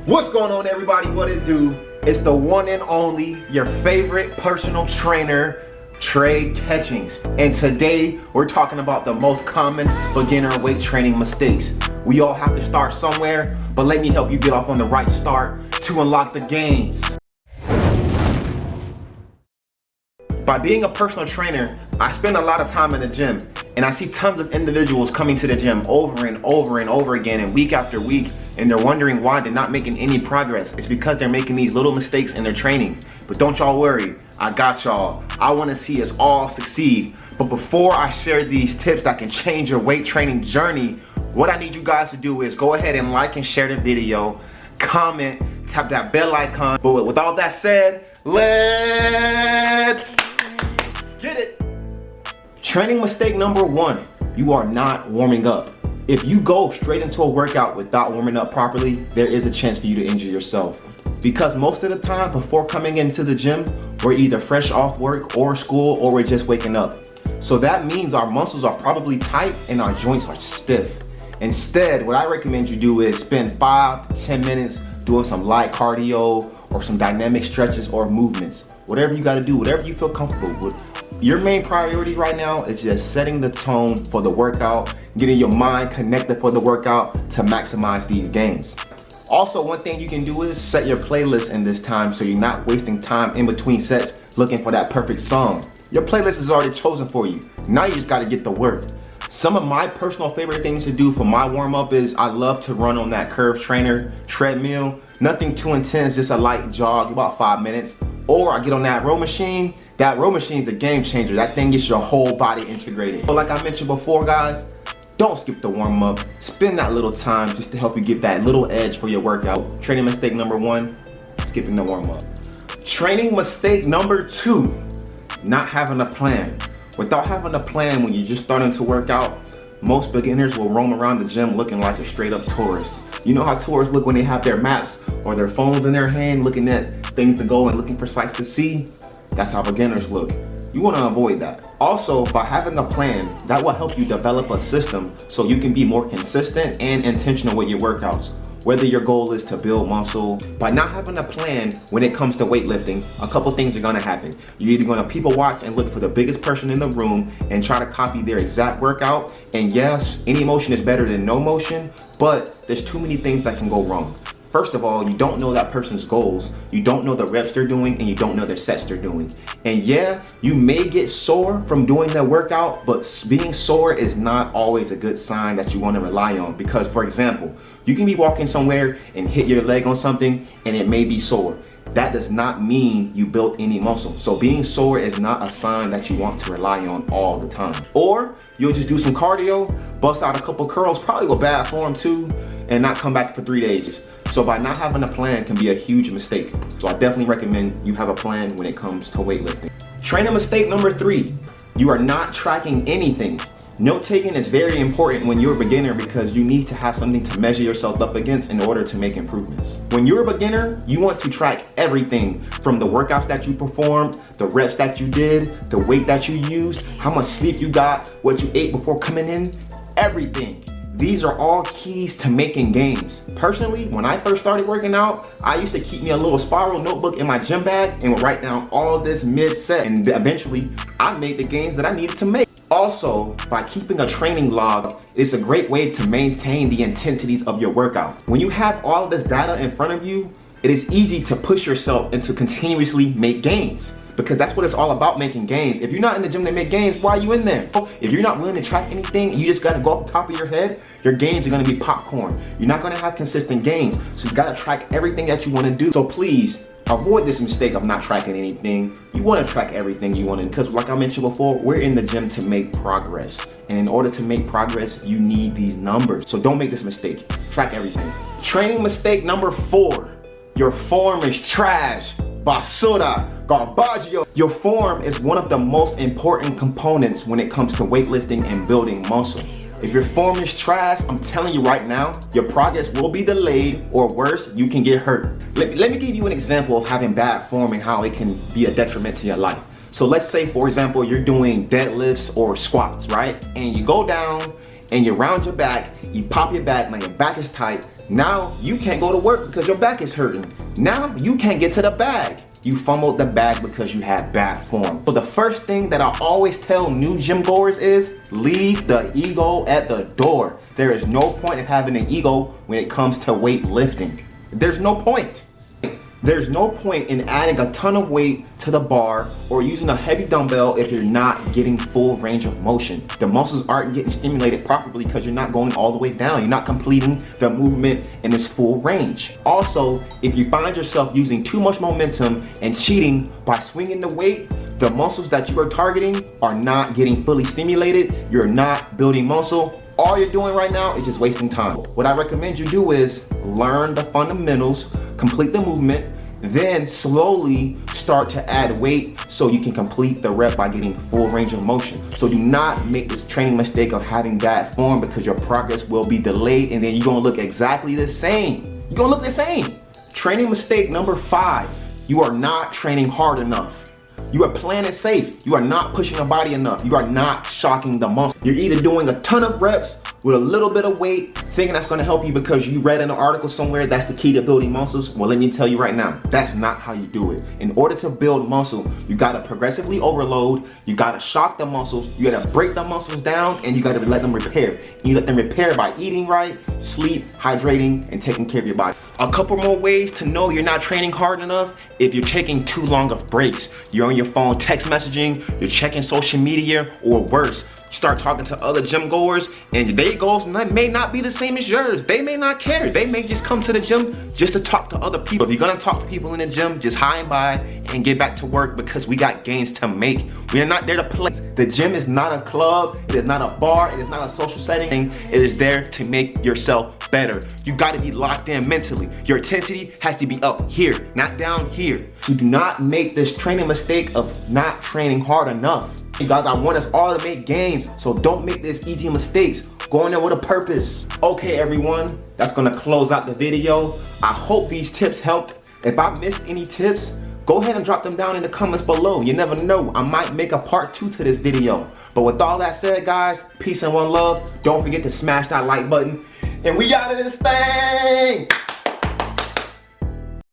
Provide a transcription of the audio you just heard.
What's going on, everybody? What it do? It's the one and only, your favorite personal trainer, Trey Catchings. And today we're talking about the most common beginner weight training mistakes. We all have to start somewhere, but let me help you get off on the right start to unlock the gains. By being a personal trainer, I spend a lot of time in the gym, and I see tons of individuals coming to the gym over and over and over again and week after week, and they're wondering why they're not making any progress. It's because they're making these little mistakes in their training. But don't y'all worry, I got y'all. I want to see us all succeed. But before I share these tips that can change your weight training journey, what I need you guys to do is go ahead and like and share the video, comment, tap that bell icon. But with all that said, let's get it. Training mistake number one, you are not warming up. If you go straight into a workout without warming up properly, there is a chance for you to injure yourself. Because most of the time before coming into the gym, we're either fresh off work or school, or we're just waking up. So that means our muscles are probably tight and our joints are stiff. Instead, what I recommend you do is spend 5 to 10 minutes doing some light cardio or some dynamic stretches or movements. Whatever you gotta do, whatever you feel comfortable with. Your main priority right now is just setting the tone for the workout, getting your mind connected for the workout to maximize these gains. Also, one thing you can do is set your playlist in this time so you're not wasting time in between sets looking for that perfect song. Your playlist is already chosen for you. Now you just gotta get to work. Some of my personal favorite things to do for my warm-up is I love to run on that Curve Trainer treadmill. Nothing too intense, just a light jog, about 5 minutes. Or I get on that row machine. That row machine is a game changer. That thing gets your whole body integrated. But like I mentioned before, guys, don't skip the warm-up. Spend that little time just to help you get that little edge for your workout. Training mistake number one, skipping the warm-up. Training mistake number two, not having a plan. Without having a plan when you're just starting to work out, most beginners will roam around the gym looking like a straight up tourist. You know how tourists look when they have their maps or their phones in their hand looking at things to go and looking for sights to see? That's how beginners look. You want to avoid that. Also, by having a plan, that will help you develop a system so you can be more consistent and intentional with your workouts. Whether your goal is to build muscle, by not having a plan when it comes to weightlifting, a couple things are gonna happen. You're either gonna people watch and look for the biggest person in the room and try to copy their exact workout. And yes, any motion is better than no motion, but there's too many things that can go wrong. First of all, you don't know that person's goals, you don't know the reps they're doing, and you don't know the sets they're doing. And yeah, you may get sore from doing that workout, but being sore is not always a good sign that you want to rely on. Because, for example, you can be walking somewhere and hit your leg on something and it may be sore. That does not mean you built any muscle. So being sore is not a sign that you want to rely on all the time. Or you'll just do some cardio, bust out a couple curls, probably with bad form too, and not come back for 3 days. So by not having a plan can be a huge mistake. So I definitely recommend you have a plan when it comes to weightlifting. Training mistake number three, you are not tracking anything. Note taking is very important when you're a beginner because you need to have something to measure yourself up against in order to make improvements. When you're a beginner, you want to track everything from the workouts that you performed, the reps that you did, the weight that you used, how much sleep you got, what you ate before coming in, everything. These are all keys to making gains. Personally, when I first started working out, I used to keep me a little spiral notebook in my gym bag and would write down all of this mid-set, and eventually I made the gains that I needed to make. Also, by keeping a training log, it's a great way to maintain the intensities of your workout. When you have all of this data in front of you, it is easy to push yourself and to continuously make gains. Because that's what it's all about, making gains. If you're not in the gym to make gains, why are you in there? If you're not willing to track anything and you just gotta go off the top of your head, your gains are gonna be popcorn. You're not gonna have consistent gains. So you gotta track everything that you wanna do. So please, avoid this mistake of not tracking anything. You wanna track everything you wanna, because like I mentioned before, we're in the gym to make progress. And in order to make progress, you need these numbers. So don't make this mistake, track everything. Training mistake number four, your form is trash. Basura, garbaggio. Your form is one of the most important components when it comes to weightlifting and building muscle. If your form is trash, I'm telling you right now, your progress will be delayed, or worse, you can get hurt. Let me give you an example of having bad form and how it can be a detriment to your life. So let's say, for example, you're doing deadlifts or squats, right? And you go down and you round your back, you pop your back, now your back is tight. Now you can't go to work because your back is hurting. Now you can't get to the bag. You fumbled the bag because you had bad form. So the first thing that I always tell new gym goers is leave the ego at the door. There is no point in having an ego when it comes to weightlifting. There's no point. There's no point in adding a ton of weight to the bar or using a heavy dumbbell if you're not getting full range of motion. The muscles aren't getting stimulated properly because you're not going all the way down. You're not completing the movement in its full range. Also, if you find yourself using too much momentum and cheating by swinging the weight, the muscles that you are targeting are not getting fully stimulated. You're not building muscle. All you're doing right now is just wasting time. What I recommend you do is learn the fundamentals, complete the movement, then slowly start to add weight so you can complete the rep by getting full range of motion. So do not make this training mistake of having bad form because your progress will be delayed and then you're gonna look exactly the same. You're gonna look the same. Training mistake number 5, you are not training hard enough. You are playing it safe. You are not pushing the body enough. You are not shocking the muscle. You're either doing a ton of reps with a little bit of weight, thinking that's gonna help you because you read in an article somewhere that's the key to building muscles. Well, let me tell you right now, that's not how you do it. In order to build muscle, you gotta progressively overload, you gotta shock the muscles, you gotta break the muscles down, and you gotta let them repair. You let them repair by eating right, sleep, hydrating, and taking care of your body. A couple more ways to know you're not training hard enough: if you're taking too long of breaks, you're on your phone text messaging, you're checking social media, or worse, you start talking to other gym goers and their goals may not be the same as yours. They may not care. They may just come to the gym just to talk to other people. If you're gonna talk to people in the gym, just high and by and get back to work because we got gains to make. We are not there to play. The gym is not a club. It is not a bar. It is not a social setting. It is there to make yourself better. You gotta be locked in mentally. Your intensity has to be up here, not down here. So do not make this training mistake of not training hard enough. Hey guys, I want us all to make gains, so don't make this easy mistakes. Go in there with a purpose. Okay everyone, that's gonna close out the video. I hope these tips helped. If I missed any tips, go ahead and drop them down in the comments below. You never know, I might make a part 2 to this video. But with all that said guys, peace and one love. Don't forget to smash that like button. And we out of this thing!